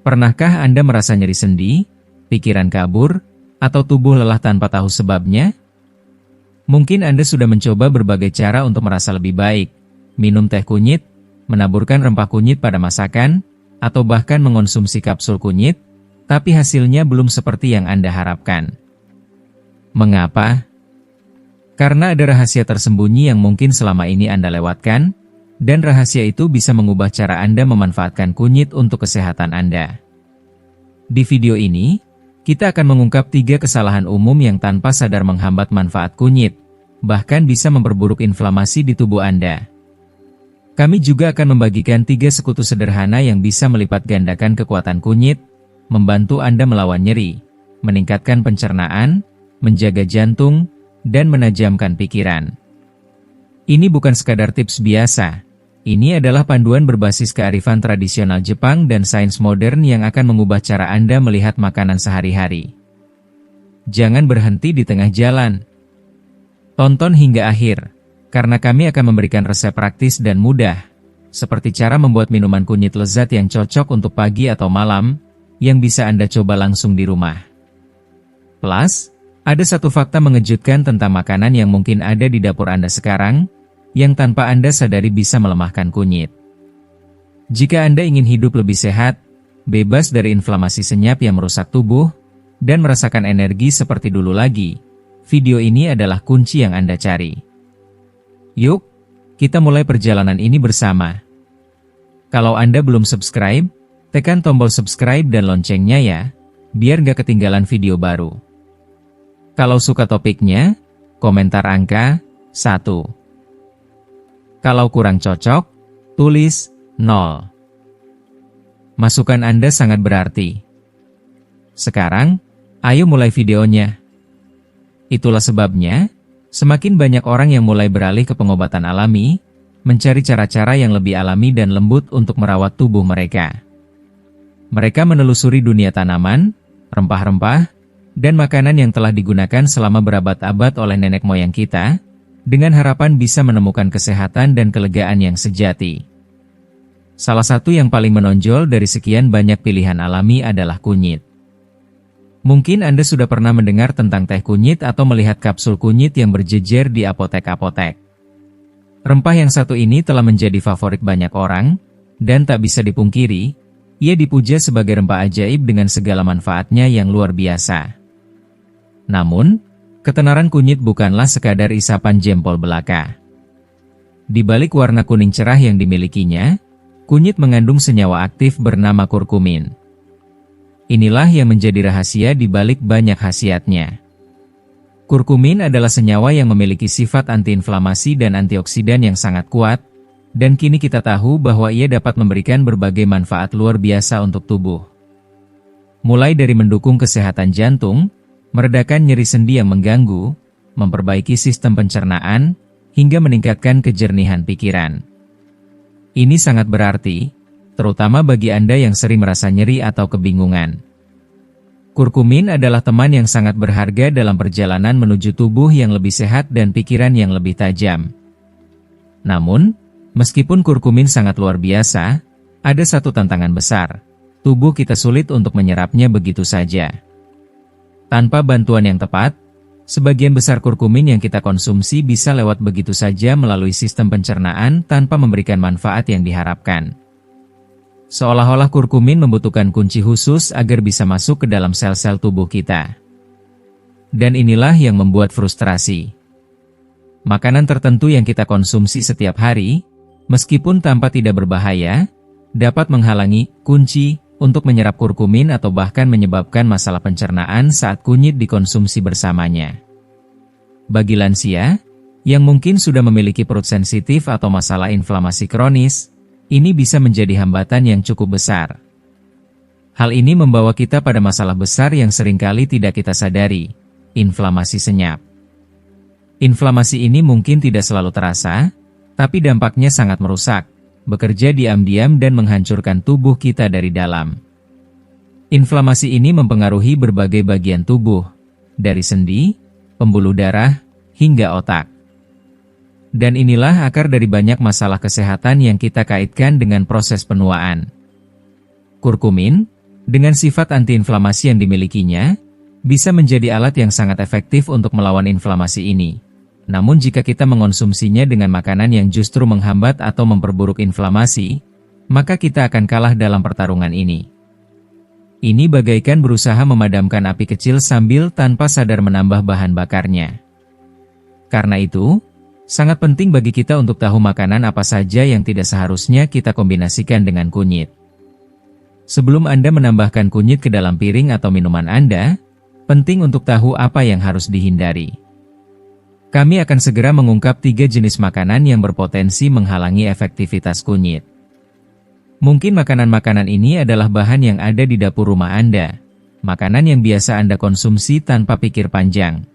Pernahkah Anda merasa nyeri sendi, pikiran kabur, atau tubuh lelah tanpa tahu sebabnya? Mungkin Anda sudah mencoba berbagai cara untuk merasa lebih baik, minum teh kunyit, menaburkan rempah kunyit pada masakan, atau bahkan mengonsumsi kapsul kunyit, tapi hasilnya belum seperti yang Anda harapkan. Mengapa? Karena ada rahasia tersembunyi yang mungkin selama ini Anda lewatkan, dan rahasia itu bisa mengubah cara Anda memanfaatkan kunyit untuk kesehatan Anda. Di video ini, kita akan mengungkap 3 kesalahan umum yang tanpa sadar menghambat manfaat kunyit, bahkan bisa memperburuk inflamasi di tubuh Anda. Kami juga akan membagikan 3 sekutu sederhana yang bisa melipat gandakan kekuatan kunyit, membantu Anda melawan nyeri, meningkatkan pencernaan, menjaga jantung, dan menajamkan pikiran. Ini bukan sekadar tips biasa. Ini adalah panduan berbasis kearifan tradisional Jepang dan sains modern yang akan mengubah cara Anda melihat makanan sehari-hari. Jangan berhenti di tengah jalan. Tonton hingga akhir, karena kami akan memberikan resep praktis dan mudah, seperti cara membuat minuman kunyit lezat yang cocok untuk pagi atau malam, yang bisa Anda coba langsung di rumah. Plus, ada satu fakta mengejutkan tentang makanan yang mungkin ada di dapur Anda sekarang, yang tanpa Anda sadari bisa melemahkan kunyit. Jika Anda ingin hidup lebih sehat, bebas dari inflamasi senyap yang merusak tubuh, dan merasakan energi seperti dulu lagi, video ini adalah kunci yang Anda cari. Yuk, kita mulai perjalanan ini bersama. Kalau Anda belum subscribe, tekan tombol subscribe dan loncengnya ya, biar gak ketinggalan video baru. Kalau suka topiknya, komentar angka 1. Kalau kurang cocok, tulis 0. Masukan Anda sangat berarti. Sekarang, ayo mulai videonya. Itulah sebabnya, semakin banyak orang yang mulai beralih ke pengobatan alami, mencari cara-cara yang lebih alami dan lembut untuk merawat tubuh mereka. Mereka menelusuri dunia tanaman, rempah-rempah, dan makanan yang telah digunakan selama berabad-abad oleh nenek moyang kita, dengan harapan bisa menemukan kesehatan dan kelegaan yang sejati. Salah satu yang paling menonjol dari sekian banyak pilihan alami adalah kunyit. Mungkin Anda sudah pernah mendengar tentang teh kunyit atau melihat kapsul kunyit yang berjejer di apotek-apotek. Rempah yang satu ini telah menjadi favorit banyak orang, dan tak bisa dipungkiri, ia dipuja sebagai rempah ajaib dengan segala manfaatnya yang luar biasa. Namun, ketenaran kunyit bukanlah sekadar isapan jempol belaka. Di balik warna kuning cerah yang dimilikinya, kunyit mengandung senyawa aktif bernama kurkumin. Inilah yang menjadi rahasia di balik banyak khasiatnya. Kurkumin adalah senyawa yang memiliki sifat antiinflamasi dan antioksidan yang sangat kuat, dan kini kita tahu bahwa ia dapat memberikan berbagai manfaat luar biasa untuk tubuh. Mulai dari mendukung kesehatan jantung, meredakan nyeri sendi yang mengganggu, memperbaiki sistem pencernaan, hingga meningkatkan kejernihan pikiran. Ini sangat berarti, terutama bagi Anda yang sering merasa nyeri atau kebingungan. Kurkumin adalah teman yang sangat berharga dalam perjalanan menuju tubuh yang lebih sehat dan pikiran yang lebih tajam. Namun, meskipun kurkumin sangat luar biasa, ada satu tantangan besar. Tubuh kita sulit untuk menyerapnya begitu saja. Tanpa bantuan yang tepat, sebagian besar kurkumin yang kita konsumsi bisa lewat begitu saja melalui sistem pencernaan tanpa memberikan manfaat yang diharapkan. Seolah-olah kurkumin membutuhkan kunci khusus agar bisa masuk ke dalam sel-sel tubuh kita. Dan inilah yang membuat frustrasi. Makanan tertentu yang kita konsumsi setiap hari, meskipun tanpa tidak berbahaya, dapat menghalangi kunci untuk menyerap kurkumin atau bahkan menyebabkan masalah pencernaan saat kunyit dikonsumsi bersamanya. Bagi lansia, yang mungkin sudah memiliki perut sensitif atau masalah inflamasi kronis, ini bisa menjadi hambatan yang cukup besar. Hal ini membawa kita pada masalah besar yang seringkali tidak kita sadari, inflamasi senyap. Inflamasi ini mungkin tidak selalu terasa, tapi dampaknya sangat merusak, bekerja diam-diam dan menghancurkan tubuh kita dari dalam. Inflamasi ini mempengaruhi berbagai bagian tubuh, dari sendi, pembuluh darah, hingga otak. Dan inilah akar dari banyak masalah kesehatan yang kita kaitkan dengan proses penuaan. Kurkumin, Dengan sifat antiinflamasi yang dimilikinya, bisa menjadi alat yang sangat efektif untuk melawan inflamasi ini. Namun jika kita mengonsumsinya dengan makanan yang justru menghambat atau memperburuk inflamasi, maka kita akan kalah dalam pertarungan ini. Ini bagaikan berusaha memadamkan api kecil sambil tanpa sadar menambah bahan bakarnya. Karena itu, sangat penting bagi kita untuk tahu makanan apa saja yang tidak seharusnya kita kombinasikan dengan kunyit. Sebelum Anda menambahkan kunyit ke dalam piring atau minuman Anda, penting untuk tahu apa yang harus dihindari. Kami akan segera mengungkap 3 jenis makanan yang berpotensi menghalangi efektivitas kunyit. Mungkin makanan-makanan ini adalah bahan yang ada di dapur rumah Anda, makanan yang biasa Anda konsumsi tanpa pikir panjang.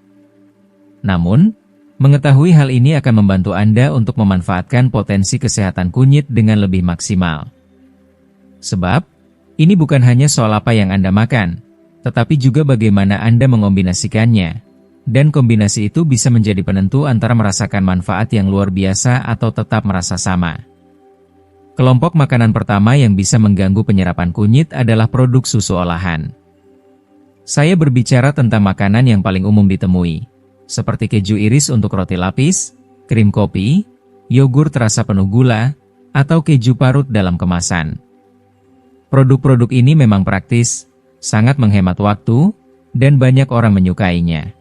Namun, mengetahui hal ini akan membantu Anda untuk memanfaatkan potensi kesehatan kunyit dengan lebih maksimal. Sebab, ini bukan hanya soal apa yang Anda makan, tetapi juga bagaimana Anda mengombinasikannya, dan kombinasi itu bisa menjadi penentu antara merasakan manfaat yang luar biasa atau tetap merasa sama. Kelompok makanan pertama yang bisa mengganggu penyerapan kunyit adalah produk susu olahan. Saya berbicara tentang makanan yang paling umum ditemui, seperti keju iris untuk roti lapis, krim kopi, yogurt rasa penuh gula, atau keju parut dalam kemasan. Produk-produk ini memang praktis, sangat menghemat waktu, dan banyak orang menyukainya.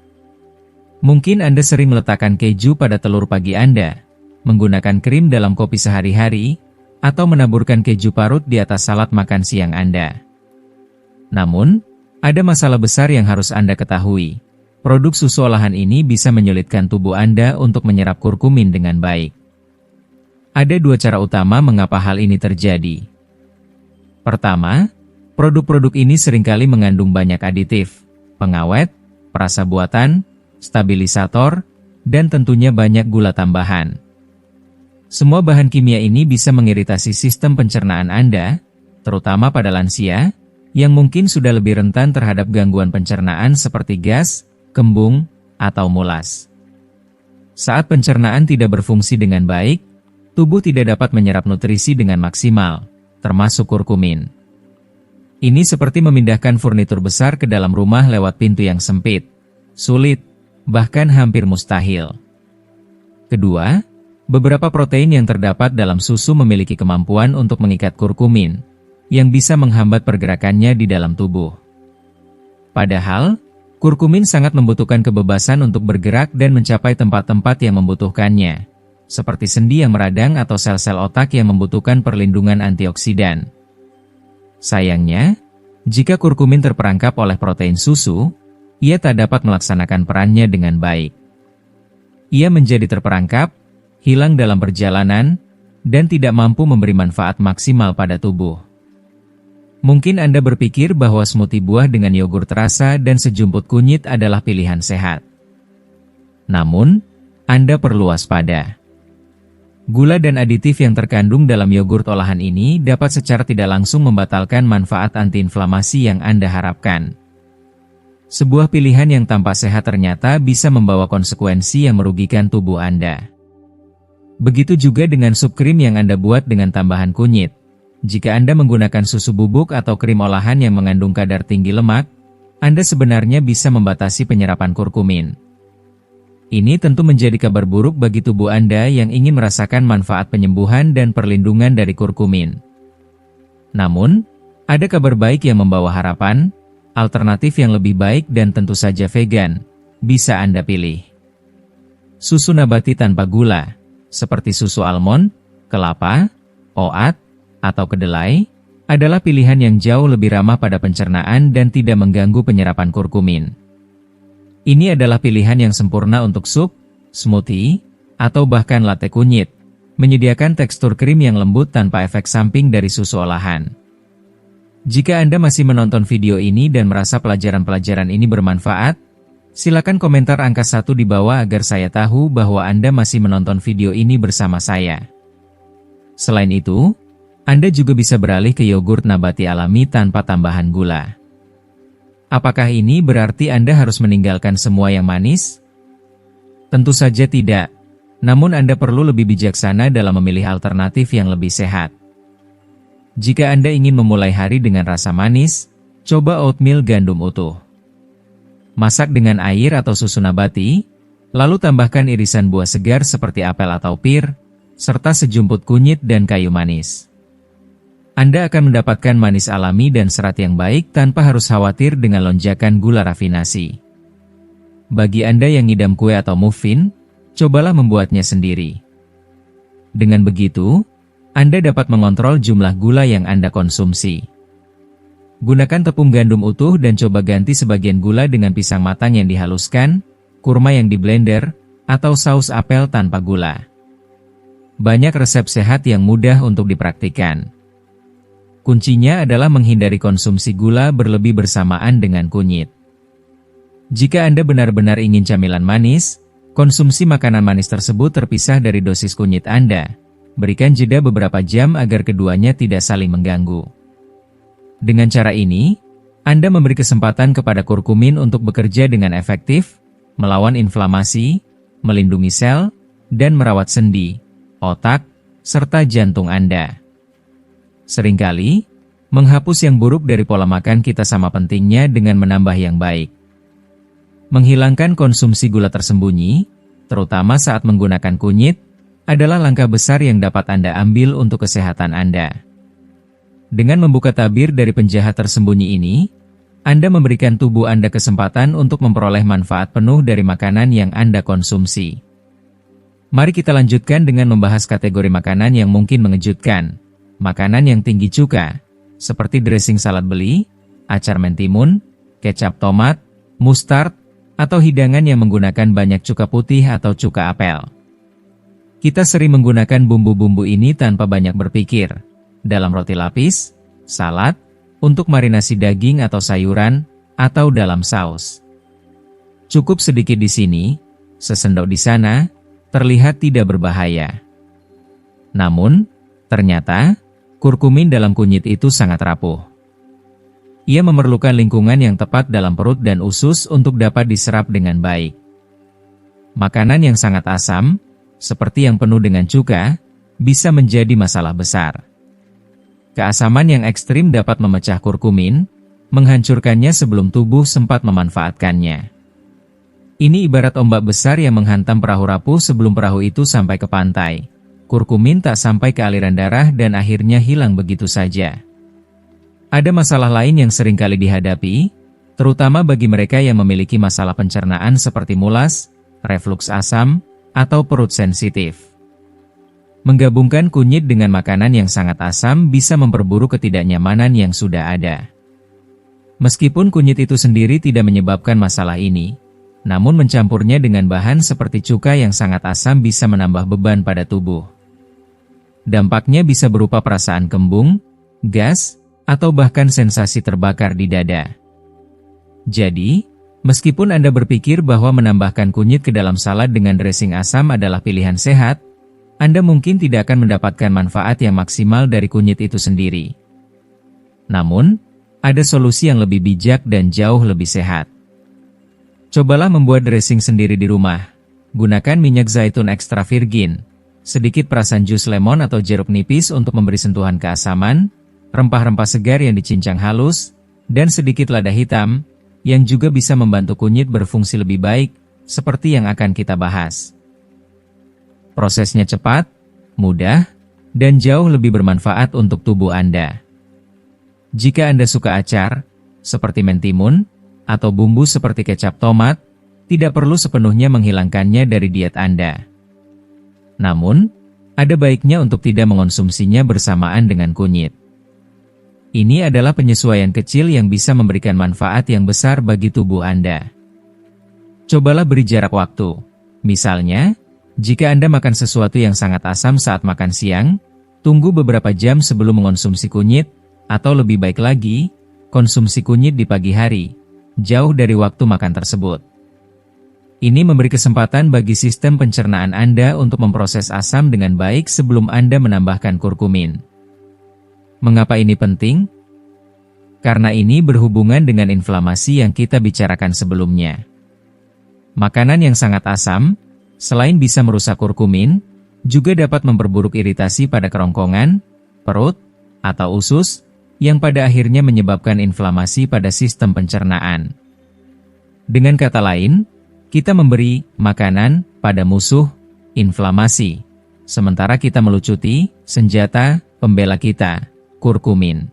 Mungkin Anda sering meletakkan keju pada telur pagi Anda, menggunakan krim dalam kopi sehari-hari, atau menaburkan keju parut di atas salad makan siang Anda. Namun, ada masalah besar yang harus Anda ketahui. Produk susu olahan ini bisa menyulitkan tubuh Anda untuk menyerap kurkumin dengan baik. Ada 2 cara utama mengapa hal ini terjadi. Pertama, produk-produk ini seringkali mengandung banyak aditif, pengawet, perasa buatan, stabilisator, dan tentunya banyak gula tambahan. Semua bahan kimia ini bisa mengiritasi sistem pencernaan Anda, terutama pada lansia, yang mungkin sudah lebih rentan terhadap gangguan pencernaan seperti gas, kembung, atau mulas. Saat pencernaan tidak berfungsi dengan baik, tubuh tidak dapat menyerap nutrisi dengan maksimal, termasuk kurkumin. Ini seperti memindahkan furnitur besar ke dalam rumah lewat pintu yang sempit, sulit, bahkan hampir mustahil. Kedua, beberapa protein yang terdapat dalam susu memiliki kemampuan untuk mengikat kurkumin, yang bisa menghambat pergerakannya di dalam tubuh. Padahal, kurkumin sangat membutuhkan kebebasan untuk bergerak dan mencapai tempat-tempat yang membutuhkannya, seperti sendi yang meradang atau sel-sel otak yang membutuhkan perlindungan antioksidan. Sayangnya, jika kurkumin terperangkap oleh protein susu, ia tak dapat melaksanakan perannya dengan baik. Ia menjadi terperangkap, hilang dalam perjalanan, dan tidak mampu memberi manfaat maksimal pada tubuh. Mungkin Anda berpikir bahwa smoothie buah dengan yogurt rasa dan sejumput kunyit adalah pilihan sehat. Namun, Anda perlu waspada. Gula dan aditif yang terkandung dalam yogurt olahan ini dapat secara tidak langsung membatalkan manfaat antiinflamasi yang Anda harapkan. Sebuah pilihan yang tanpa sehat ternyata bisa membawa konsekuensi yang merugikan tubuh Anda. Begitu juga dengan sup krim yang Anda buat dengan tambahan kunyit. Jika Anda menggunakan susu bubuk atau krim olahan yang mengandung kadar tinggi lemak, Anda sebenarnya bisa membatasi penyerapan kurkumin. Ini tentu menjadi kabar buruk bagi tubuh Anda yang ingin merasakan manfaat penyembuhan dan perlindungan dari kurkumin. Namun, ada kabar baik yang membawa harapan, alternatif yang lebih baik dan tentu saja vegan, bisa Anda pilih. Susu nabati tanpa gula, seperti susu almond, kelapa, oat, atau kedelai, adalah pilihan yang jauh lebih ramah pada pencernaan dan tidak mengganggu penyerapan kurkumin. Ini adalah pilihan yang sempurna untuk sup, smoothie, atau bahkan latte kunyit, menyediakan tekstur krim yang lembut tanpa efek samping dari susu olahan. Jika Anda masih menonton video ini dan merasa pelajaran-pelajaran ini bermanfaat, silakan komentar angka 1 di bawah agar saya tahu bahwa Anda masih menonton video ini bersama saya. Selain itu, Anda juga bisa beralih ke yogurt nabati alami tanpa tambahan gula. Apakah ini berarti Anda harus meninggalkan semua yang manis? Tentu saja tidak, namun Anda perlu lebih bijaksana dalam memilih alternatif yang lebih sehat. Jika Anda ingin memulai hari dengan rasa manis, Coba oatmeal gandum utuh. Masak dengan air atau susu nabati, lalu tambahkan irisan buah segar seperti apel atau pir, serta sejumput kunyit dan kayu manis. Anda akan mendapatkan manis alami dan serat yang baik tanpa harus khawatir dengan lonjakan gula rafinasi. Bagi Anda yang ngidam kue atau muffin, cobalah membuatnya sendiri. Dengan begitu, Anda dapat mengontrol jumlah gula yang Anda konsumsi. Gunakan tepung gandum utuh dan coba ganti sebagian gula dengan pisang matang yang dihaluskan, kurma yang diblender, atau saus apel tanpa gula. Banyak resep sehat yang mudah untuk dipraktikkan. Kuncinya adalah menghindari konsumsi gula berlebih bersamaan dengan kunyit. Jika Anda benar-benar ingin camilan manis, konsumsi makanan manis tersebut terpisah dari dosis kunyit Anda. Berikan jeda beberapa jam agar keduanya tidak saling mengganggu. Dengan cara ini, Anda memberi kesempatan kepada kurkumin untuk bekerja dengan efektif, melawan inflamasi, melindungi sel, dan merawat sendi, otak, serta jantung Anda. Seringkali, menghapus yang buruk dari pola makan kita sama pentingnya dengan menambah yang baik. Menghilangkan konsumsi gula tersembunyi, terutama saat menggunakan kunyit, adalah langkah besar yang dapat Anda ambil untuk kesehatan Anda. Dengan membuka tabir dari penjahat tersembunyi ini, Anda memberikan tubuh Anda kesempatan untuk memperoleh manfaat penuh dari makanan yang Anda konsumsi. Mari kita lanjutkan dengan membahas kategori makanan yang mungkin mengejutkan. Makanan yang tinggi cuka, seperti dressing salad beli, acar mentimun, kecap tomat, mustard, atau hidangan yang menggunakan banyak cuka putih atau cuka apel. Kita sering menggunakan bumbu-bumbu ini tanpa banyak berpikir. Dalam roti lapis, salad, untuk marinasi daging atau sayuran, atau dalam saus. Cukup sedikit di sini, sesendok di sana, terlihat tidak berbahaya. Namun, ternyata, kurkumin dalam kunyit itu sangat rapuh. Ia memerlukan lingkungan yang tepat dalam perut dan usus untuk dapat diserap dengan baik. Makanan yang sangat asam, seperti yang penuh dengan cuka, bisa menjadi masalah besar. Keasaman yang ekstrim dapat memecah kurkumin, menghancurkannya sebelum tubuh sempat memanfaatkannya. Ini ibarat ombak besar yang menghantam perahu rapuh sebelum perahu itu sampai ke pantai. Kurkumin tak sampai ke aliran darah dan akhirnya hilang begitu saja. Ada masalah lain yang sering kali dihadapi, terutama bagi mereka yang memiliki masalah pencernaan seperti mulas, refluks asam, atau perut sensitif. Menggabungkan kunyit dengan makanan yang sangat asam bisa memperburuk ketidaknyamanan yang sudah ada. Meskipun kunyit itu sendiri tidak menyebabkan masalah ini, namun mencampurnya dengan bahan seperti cuka yang sangat asam bisa menambah beban pada tubuh. Dampaknya bisa berupa perasaan kembung, gas, atau bahkan sensasi terbakar di dada. Jadi, meskipun Anda berpikir bahwa menambahkan kunyit ke dalam salad dengan dressing asam adalah pilihan sehat, Anda mungkin tidak akan mendapatkan manfaat yang maksimal dari kunyit itu sendiri. Namun, ada solusi yang lebih bijak dan jauh lebih sehat. Cobalah membuat dressing sendiri di rumah. Gunakan minyak zaitun ekstra virgin, sedikit perasan jus lemon atau jeruk nipis untuk memberi sentuhan keasaman, rempah-rempah segar yang dicincang halus, dan sedikit lada hitam, yang juga bisa membantu kunyit berfungsi lebih baik, seperti yang akan kita bahas. Prosesnya cepat, mudah, dan jauh lebih bermanfaat untuk tubuh Anda. Jika Anda suka acar, seperti mentimun, atau bumbu seperti kecap tomat, tidak perlu sepenuhnya menghilangkannya dari diet Anda. Namun, ada baiknya untuk tidak mengonsumsinya bersamaan dengan kunyit. Ini adalah penyesuaian kecil yang bisa memberikan manfaat yang besar bagi tubuh Anda. Cobalah beri jarak waktu. Misalnya, jika Anda makan sesuatu yang sangat asam saat makan siang, tunggu beberapa jam sebelum mengonsumsi kunyit, atau lebih baik lagi, konsumsi kunyit di pagi hari, jauh dari waktu makan tersebut. Ini memberi kesempatan bagi sistem pencernaan Anda untuk memproses asam dengan baik sebelum Anda menambahkan kurkumin. Mengapa ini penting? Karena ini berhubungan dengan inflamasi yang kita bicarakan sebelumnya. Makanan yang sangat asam, selain bisa merusak kurkumin, juga dapat memperburuk iritasi pada kerongkongan, perut, atau usus, yang pada akhirnya menyebabkan inflamasi pada sistem pencernaan. Dengan kata lain, kita memberi makanan pada musuh inflamasi, sementara kita melucuti senjata pembela kita, kurkumin.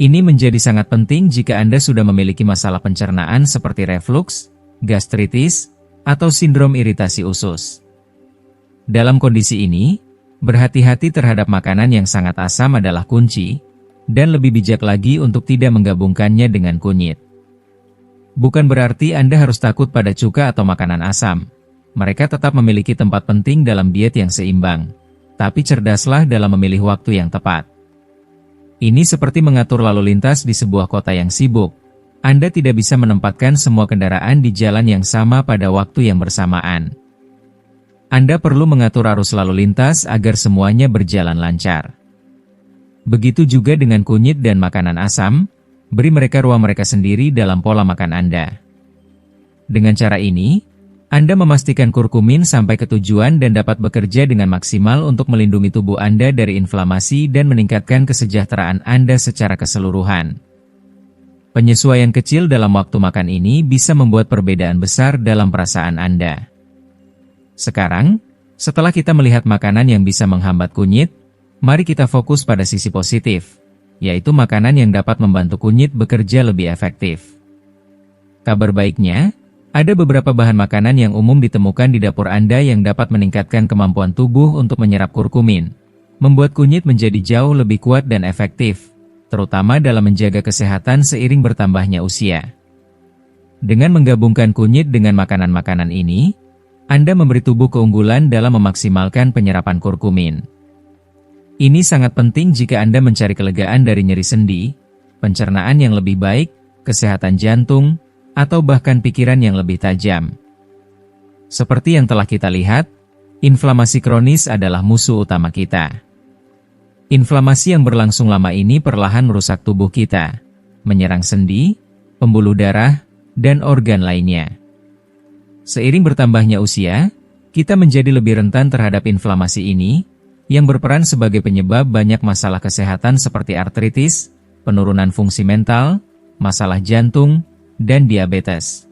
Ini menjadi sangat penting jika Anda sudah memiliki masalah pencernaan seperti refluks, gastritis, atau sindrom iritasi usus. Dalam kondisi ini, berhati-hati terhadap makanan yang sangat asam adalah kunci, dan lebih bijak lagi untuk tidak menggabungkannya dengan kunyit. Bukan berarti Anda harus takut pada cuka atau makanan asam. Mereka tetap memiliki tempat penting dalam diet yang seimbang, tapi cerdaslah dalam memilih waktu yang tepat. Ini seperti mengatur lalu lintas di sebuah kota yang sibuk. Anda tidak bisa menempatkan semua kendaraan di jalan yang sama pada waktu yang bersamaan. Anda perlu mengatur arus lalu lintas agar semuanya berjalan lancar. Begitu juga dengan kunyit dan makanan asam, beri mereka ruang mereka sendiri dalam pola makan Anda. Dengan cara ini, Anda memastikan kurkumin sampai ke tujuan dan dapat bekerja dengan maksimal untuk melindungi tubuh Anda dari inflamasi dan meningkatkan kesejahteraan Anda secara keseluruhan. Penyesuaian kecil dalam waktu makan ini bisa membuat perbedaan besar dalam perasaan Anda. Sekarang, setelah kita melihat makanan yang bisa menghambat kunyit, mari kita fokus pada sisi positif, yaitu makanan yang dapat membantu kunyit bekerja lebih efektif. Kabar baiknya, ada beberapa bahan makanan yang umum ditemukan di dapur Anda yang dapat meningkatkan kemampuan tubuh untuk menyerap kurkumin, membuat kunyit menjadi jauh lebih kuat dan efektif, terutama dalam menjaga kesehatan seiring bertambahnya usia. Dengan menggabungkan kunyit dengan makanan-makanan ini, Anda memberi tubuh keunggulan dalam memaksimalkan penyerapan kurkumin. Ini sangat penting jika Anda mencari kelegaan dari nyeri sendi, pencernaan yang lebih baik, kesehatan jantung, atau bahkan pikiran yang lebih tajam. Seperti yang telah kita lihat, inflamasi kronis adalah musuh utama kita. Inflamasi yang berlangsung lama ini perlahan merusak tubuh kita, menyerang sendi, pembuluh darah, dan organ lainnya. Seiring bertambahnya usia, kita menjadi lebih rentan terhadap inflamasi ini, yang berperan sebagai penyebab banyak masalah kesehatan seperti artritis, penurunan fungsi mental, masalah jantung, dan diabetes.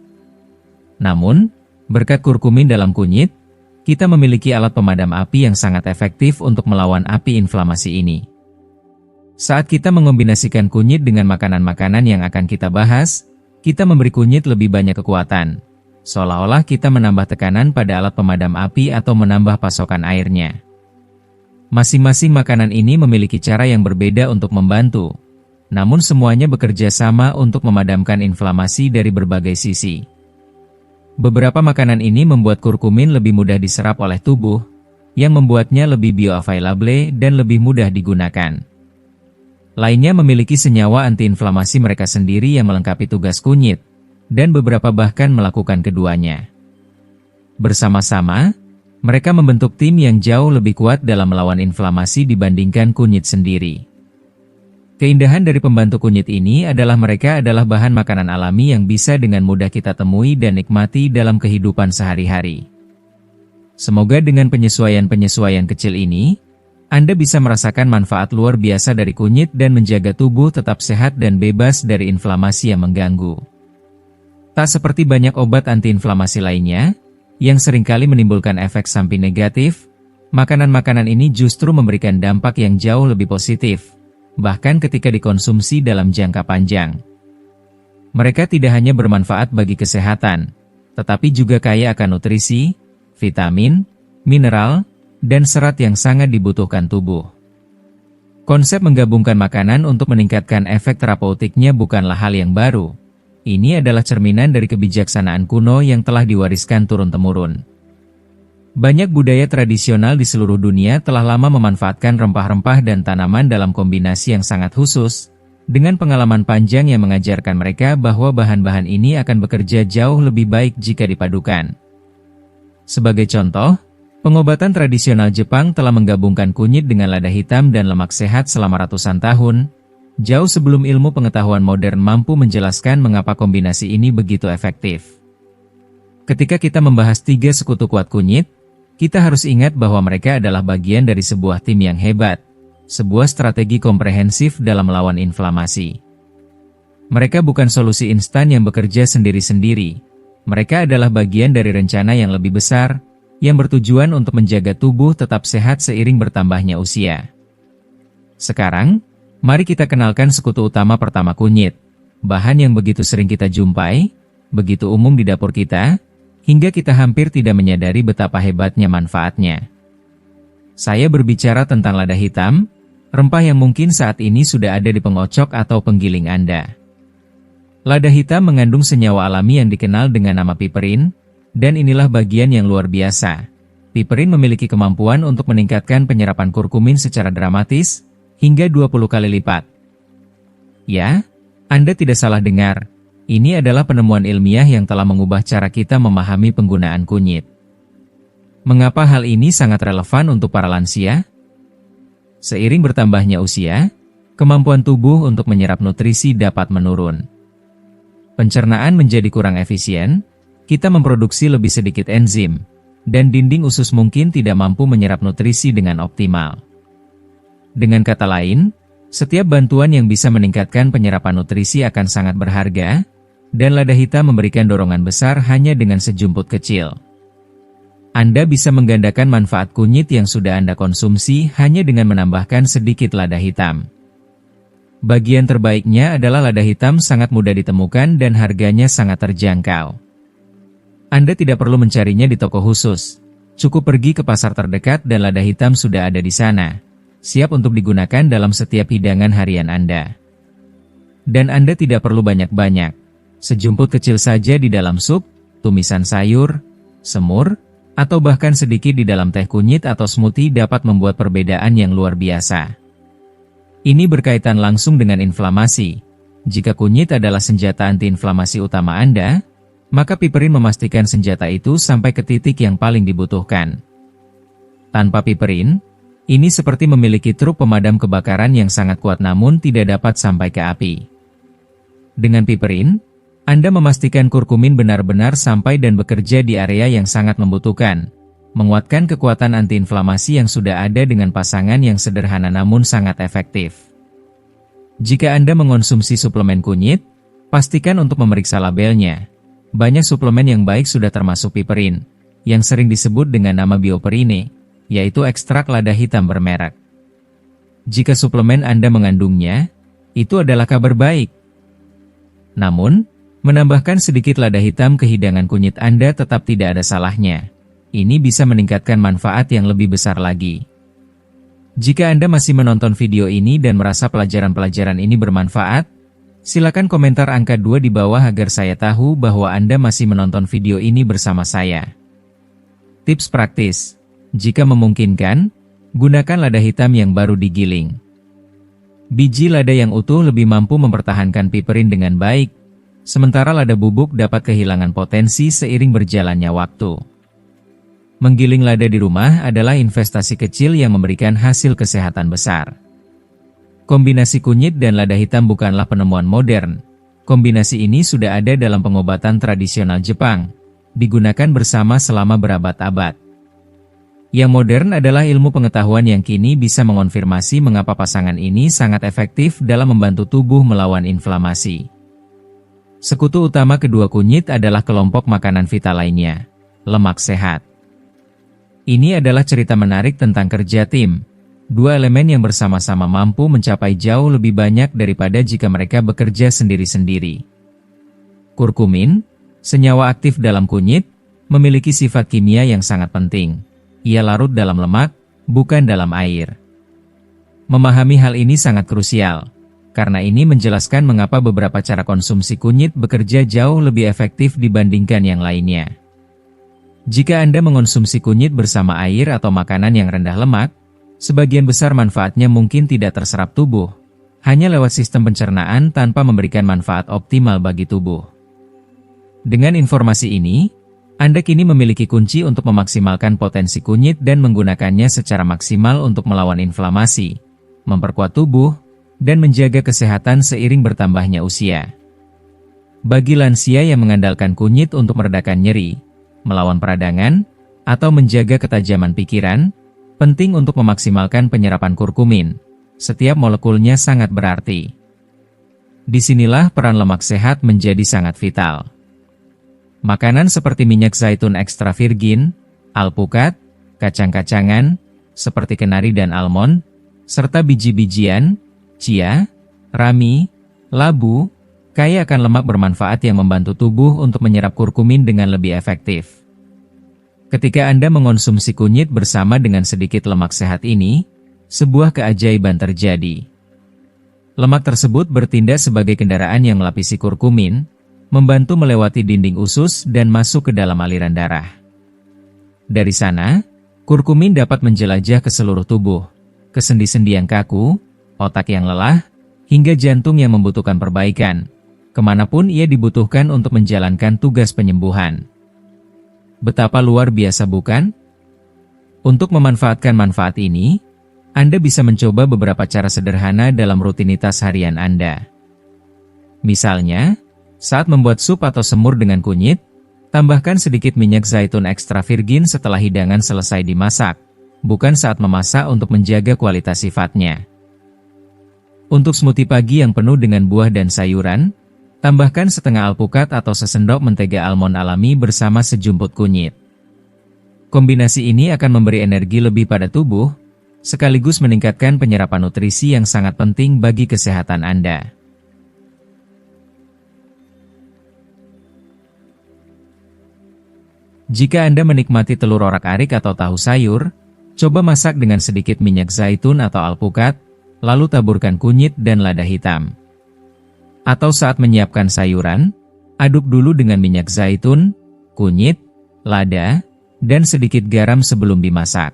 Namun, berkat kurkumin dalam kunyit, kita memiliki alat pemadam api yang sangat efektif untuk melawan api inflamasi ini. Saat kita mengombinasikan kunyit dengan makanan-makanan yang akan kita bahas, kita memberi kunyit lebih banyak kekuatan, seolah-olah kita menambah tekanan pada alat pemadam api atau menambah pasokan airnya. Masing-masing makanan ini memiliki cara yang berbeda untuk membantu, namun semuanya bekerja sama untuk memadamkan inflamasi dari berbagai sisi. Beberapa makanan ini membuat kurkumin lebih mudah diserap oleh tubuh, yang membuatnya lebih bioavailable dan lebih mudah digunakan. Lainnya memiliki senyawa antiinflamasi mereka sendiri yang melengkapi tugas kunyit, dan beberapa bahkan melakukan keduanya. Bersama-sama, mereka membentuk tim yang jauh lebih kuat dalam melawan inflamasi dibandingkan kunyit sendiri. Keindahan dari pembantu kunyit ini adalah mereka adalah bahan makanan alami yang bisa dengan mudah kita temui dan nikmati dalam kehidupan sehari-hari. Semoga dengan penyesuaian-penyesuaian kecil ini, Anda bisa merasakan manfaat luar biasa dari kunyit dan menjaga tubuh tetap sehat dan bebas dari inflamasi yang mengganggu. Tak seperti banyak obat antiinflamasi lainnya, yang seringkali menimbulkan efek samping negatif, makanan-makanan ini justru memberikan dampak yang jauh lebih positif, bahkan ketika dikonsumsi dalam jangka panjang. Mereka tidak hanya bermanfaat bagi kesehatan, tetapi juga kaya akan nutrisi, vitamin, mineral, dan serat yang sangat dibutuhkan tubuh. Konsep menggabungkan makanan untuk meningkatkan efek terapeutiknya bukanlah hal yang baru. Ini adalah cerminan dari kebijaksanaan kuno yang telah diwariskan turun-temurun. Banyak budaya tradisional di seluruh dunia telah lama memanfaatkan rempah-rempah dan tanaman dalam kombinasi yang sangat khusus, dengan pengalaman panjang yang mengajarkan mereka bahwa bahan-bahan ini akan bekerja jauh lebih baik jika dipadukan. Sebagai contoh, pengobatan tradisional Jepang telah menggabungkan kunyit dengan lada hitam dan lemak sehat selama ratusan tahun, jauh sebelum ilmu pengetahuan modern mampu menjelaskan mengapa kombinasi ini begitu efektif. Ketika kita membahas 3 sekutu kuat kunyit, kita harus ingat bahwa mereka adalah bagian dari sebuah tim yang hebat, sebuah strategi komprehensif dalam melawan inflamasi. Mereka bukan solusi instan yang bekerja sendiri-sendiri. Mereka adalah bagian dari rencana yang lebih besar, yang bertujuan untuk menjaga tubuh tetap sehat seiring bertambahnya usia. Sekarang, mari kita kenalkan sekutu utama pertama kunyit, bahan yang begitu sering kita jumpai, begitu umum di dapur kita, hingga kita hampir tidak menyadari betapa hebatnya manfaatnya. Saya berbicara tentang lada hitam, rempah yang mungkin saat ini sudah ada di pengocok atau penggiling Anda. Lada hitam mengandung senyawa alami yang dikenal dengan nama piperin, dan inilah bagian yang luar biasa. Piperin memiliki kemampuan untuk meningkatkan penyerapan kurkumin secara dramatis, hingga 20 kali lipat. Ya, Anda tidak salah dengar. Ini adalah penemuan ilmiah yang telah mengubah cara kita memahami penggunaan kunyit. Mengapa hal ini sangat relevan untuk para lansia? Seiring bertambahnya usia, kemampuan tubuh untuk menyerap nutrisi dapat menurun. Pencernaan menjadi kurang efisien, kita memproduksi lebih sedikit enzim, dan dinding usus mungkin tidak mampu menyerap nutrisi dengan optimal. Dengan kata lain, setiap bantuan yang bisa meningkatkan penyerapan nutrisi akan sangat berharga, dan lada hitam memberikan dorongan besar hanya dengan sejumput kecil. Anda bisa menggandakan manfaat kunyit yang sudah Anda konsumsi hanya dengan menambahkan sedikit lada hitam. Bagian terbaiknya adalah lada hitam sangat mudah ditemukan dan harganya sangat terjangkau. Anda tidak perlu mencarinya di toko khusus. Cukup pergi ke pasar terdekat dan lada hitam sudah ada di sana, siap untuk digunakan dalam setiap hidangan harian Anda. Dan Anda tidak perlu banyak-banyak. Sejumput kecil saja di dalam sup, tumisan sayur, semur, atau bahkan sedikit di dalam teh kunyit atau smoothie dapat membuat perbedaan yang luar biasa. Ini berkaitan langsung dengan inflamasi. Jika kunyit adalah senjata antiinflamasi utama Anda, maka piperin memastikan senjata itu sampai ke titik yang paling dibutuhkan. Tanpa piperin, ini seperti memiliki truk pemadam kebakaran yang sangat kuat namun tidak dapat sampai ke api. Dengan piperin, Anda memastikan kurkumin benar-benar sampai dan bekerja di area yang sangat membutuhkan, menguatkan kekuatan antiinflamasi yang sudah ada dengan pasangan yang sederhana namun sangat efektif. Jika Anda mengonsumsi suplemen kunyit, pastikan untuk memeriksa labelnya. Banyak suplemen yang baik sudah termasuk piperin, yang sering disebut dengan nama bioperine, yaitu ekstrak lada hitam bermerek. Jika suplemen Anda mengandungnya, itu adalah kabar baik. Namun, menambahkan sedikit lada hitam ke hidangan kunyit Anda tetap tidak ada salahnya. Ini bisa meningkatkan manfaat yang lebih besar lagi. Jika Anda masih menonton video ini dan merasa pelajaran-pelajaran ini bermanfaat, silakan komentar angka 2 di bawah agar saya tahu bahwa Anda masih menonton video ini bersama saya. Tips praktis: jika memungkinkan, gunakan lada hitam yang baru digiling. Biji lada yang utuh lebih mampu mempertahankan piperin dengan baik, sementara lada bubuk dapat kehilangan potensi seiring berjalannya waktu. Menggiling lada di rumah adalah investasi kecil yang memberikan hasil kesehatan besar. Kombinasi kunyit dan lada hitam bukanlah penemuan modern. Kombinasi ini sudah ada dalam pengobatan tradisional Jepang, digunakan bersama selama berabad-abad. Yang modern adalah ilmu pengetahuan yang kini bisa mengonfirmasi mengapa pasangan ini sangat efektif dalam membantu tubuh melawan inflamasi. Sekutu utama kedua kunyit adalah kelompok makanan vital lainnya, lemak sehat. Ini adalah cerita menarik tentang kerja tim. Dua elemen yang bersama-sama mampu mencapai jauh lebih banyak daripada jika mereka bekerja sendiri-sendiri. Kurkumin, senyawa aktif dalam kunyit, memiliki sifat kimia yang sangat penting. Ia larut dalam lemak, bukan dalam air. Memahami hal ini sangat krusial. Karena ini menjelaskan mengapa beberapa cara konsumsi kunyit bekerja jauh lebih efektif dibandingkan yang lainnya. Jika Anda mengonsumsi kunyit bersama air atau makanan yang rendah lemak, sebagian besar manfaatnya mungkin tidak terserap tubuh, hanya lewat sistem pencernaan tanpa memberikan manfaat optimal bagi tubuh. Dengan informasi ini, Anda kini memiliki kunci untuk memaksimalkan potensi kunyit dan menggunakannya secara maksimal untuk melawan inflamasi, memperkuat tubuh, dan menjaga kesehatan seiring bertambahnya usia. Bagi lansia yang mengandalkan kunyit untuk meredakan nyeri, melawan peradangan, atau menjaga ketajaman pikiran, penting untuk memaksimalkan penyerapan kurkumin, Setiap molekulnya sangat berarti. Disinilah peran lemak sehat menjadi sangat vital. Makanan seperti minyak zaitun ekstra virgin, alpukat, kacang-kacangan, seperti kenari dan almond, serta biji-bijian, chia, rami, labu, kaya akan lemak bermanfaat yang membantu tubuh untuk menyerap kurkumin dengan lebih efektif. Ketika Anda mengonsumsi kunyit bersama dengan sedikit lemak sehat ini, sebuah keajaiban terjadi. Lemak tersebut bertindak sebagai kendaraan yang melapisi kurkumin, membantu melewati dinding usus dan masuk ke dalam aliran darah. Dari sana, kurkumin dapat menjelajah ke seluruh tubuh, ke sendi-sendi yang kaku, otak yang lelah, hingga jantung yang membutuhkan perbaikan, kemanapun ia dibutuhkan untuk menjalankan tugas penyembuhan. Betapa luar biasa bukan? Untuk memanfaatkan manfaat ini, Anda bisa mencoba beberapa cara sederhana dalam rutinitas harian Anda. Misalnya, saat membuat sup atau semur dengan kunyit, tambahkan sedikit minyak zaitun ekstra virgin setelah hidangan selesai dimasak, bukan saat memasak untuk menjaga kualitas sifatnya. Untuk smoothie pagi yang penuh dengan buah dan sayuran, tambahkan setengah alpukat atau sesendok mentega almond alami bersama sejumput kunyit. Kombinasi ini akan memberi energi lebih pada tubuh, sekaligus meningkatkan penyerapan nutrisi yang sangat penting bagi kesehatan Anda. Jika Anda menikmati telur orak-arik atau tahu sayur, coba masak dengan sedikit minyak zaitun atau alpukat, lalu taburkan kunyit dan lada hitam. Atau saat menyiapkan sayuran, aduk dulu dengan minyak zaitun, kunyit, lada, dan sedikit garam sebelum dimasak.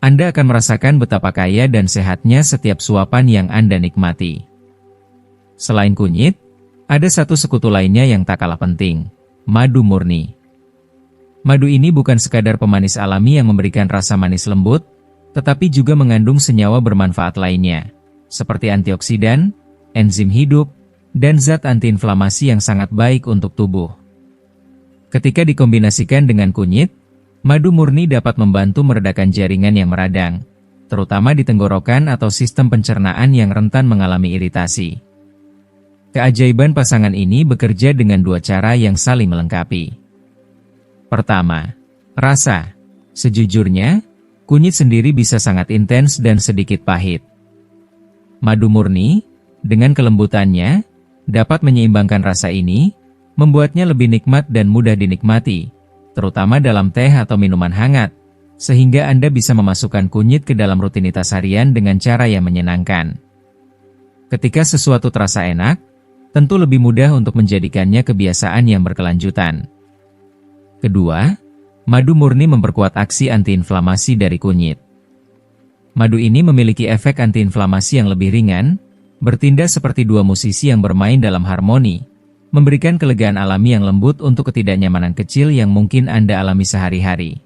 Anda akan merasakan betapa kaya dan sehatnya setiap suapan yang Anda nikmati. Selain kunyit, ada satu sekutu lainnya yang tak kalah penting, madu murni. Madu ini bukan sekadar pemanis alami yang memberikan rasa manis lembut, tetapi juga mengandung senyawa bermanfaat lainnya, seperti antioksidan, enzim hidup, dan zat antiinflamasi yang sangat baik untuk tubuh. Ketika dikombinasikan dengan kunyit, madu murni dapat membantu meredakan jaringan yang meradang, terutama di tenggorokan atau sistem pencernaan yang rentan mengalami iritasi. Keajaiban pasangan ini bekerja dengan dua cara yang saling melengkapi. Pertama, rasa. Sejujurnya, kunyit sendiri bisa sangat intens dan sedikit pahit. Madu murni, dengan kelembutannya, dapat menyeimbangkan rasa ini, membuatnya lebih nikmat dan mudah dinikmati, terutama dalam teh atau minuman hangat, sehingga Anda bisa memasukkan kunyit ke dalam rutinitas harian dengan cara yang menyenangkan. Ketika sesuatu terasa enak, tentu lebih mudah untuk menjadikannya kebiasaan yang berkelanjutan. Kedua, madu murni memperkuat aksi antiinflamasi dari kunyit. Madu ini memiliki efek antiinflamasi yang lebih ringan, bertindak seperti dua musisi yang bermain dalam harmoni, memberikan kelegaan alami yang lembut untuk ketidaknyamanan kecil yang mungkin Anda alami sehari-hari.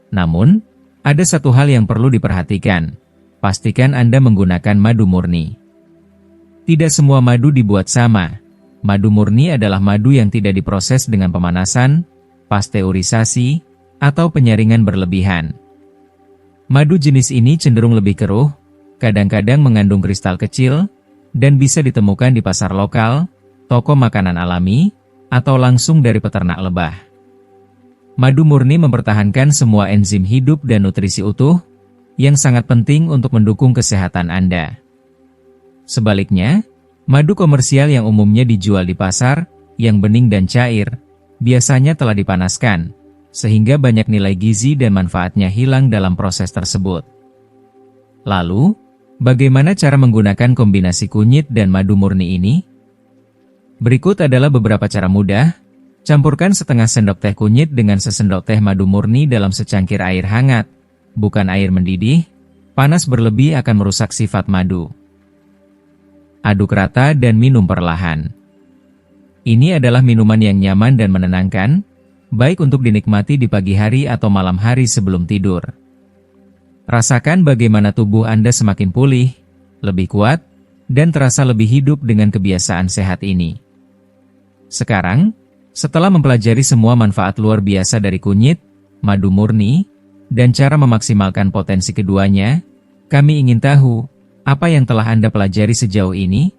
Namun, ada satu hal yang perlu diperhatikan. Pastikan Anda menggunakan madu murni. Tidak semua madu dibuat sama. Madu murni adalah madu yang tidak diproses dengan pemanasan, pasteurisasi, atau penyaringan berlebihan. Madu jenis ini cenderung lebih keruh, kadang-kadang mengandung kristal kecil, dan bisa ditemukan di pasar lokal, toko makanan alami, atau langsung dari peternak lebah. Madu murni mempertahankan semua enzim hidup dan nutrisi utuh, yang sangat penting untuk mendukung kesehatan Anda. Sebaliknya, madu komersial yang umumnya dijual di pasar, yang bening dan cair, biasanya telah dipanaskan, sehingga banyak nilai gizi dan manfaatnya hilang dalam proses tersebut. Lalu, bagaimana cara menggunakan kombinasi kunyit dan madu murni ini? Berikut adalah beberapa cara mudah. Campurkan setengah sendok teh kunyit dengan sesendok teh madu murni dalam secangkir air hangat, bukan air mendidih. Panas berlebih akan merusak sifat madu. Aduk rata dan minum perlahan. Ini adalah minuman yang nyaman dan menenangkan, baik untuk dinikmati di pagi hari atau malam hari sebelum tidur. Rasakan bagaimana tubuh Anda semakin pulih, lebih kuat, dan terasa lebih hidup dengan kebiasaan sehat ini. Sekarang, setelah mempelajari semua manfaat luar biasa dari kunyit, madu murni, dan cara memaksimalkan potensi keduanya, Kami ingin tahu, apa yang telah Anda pelajari sejauh ini?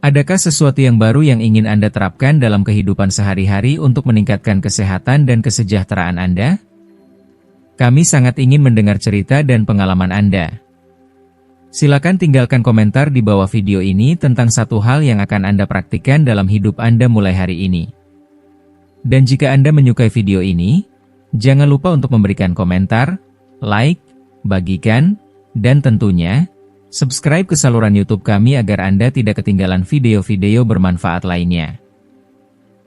Adakah sesuatu yang baru yang ingin Anda terapkan dalam kehidupan sehari-hari untuk meningkatkan kesehatan dan kesejahteraan Anda? Kami sangat ingin mendengar cerita dan pengalaman Anda. Silakan tinggalkan komentar di bawah video ini tentang satu hal yang akan Anda praktikkan dalam hidup Anda mulai hari ini. Dan jika Anda menyukai video ini, jangan lupa untuk memberikan komentar, like, bagikan, dan tentunya, subscribe ke saluran YouTube kami agar Anda tidak ketinggalan video-video bermanfaat lainnya.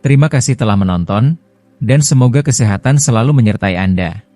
Terima kasih telah menonton, dan semoga kesehatan selalu menyertai Anda.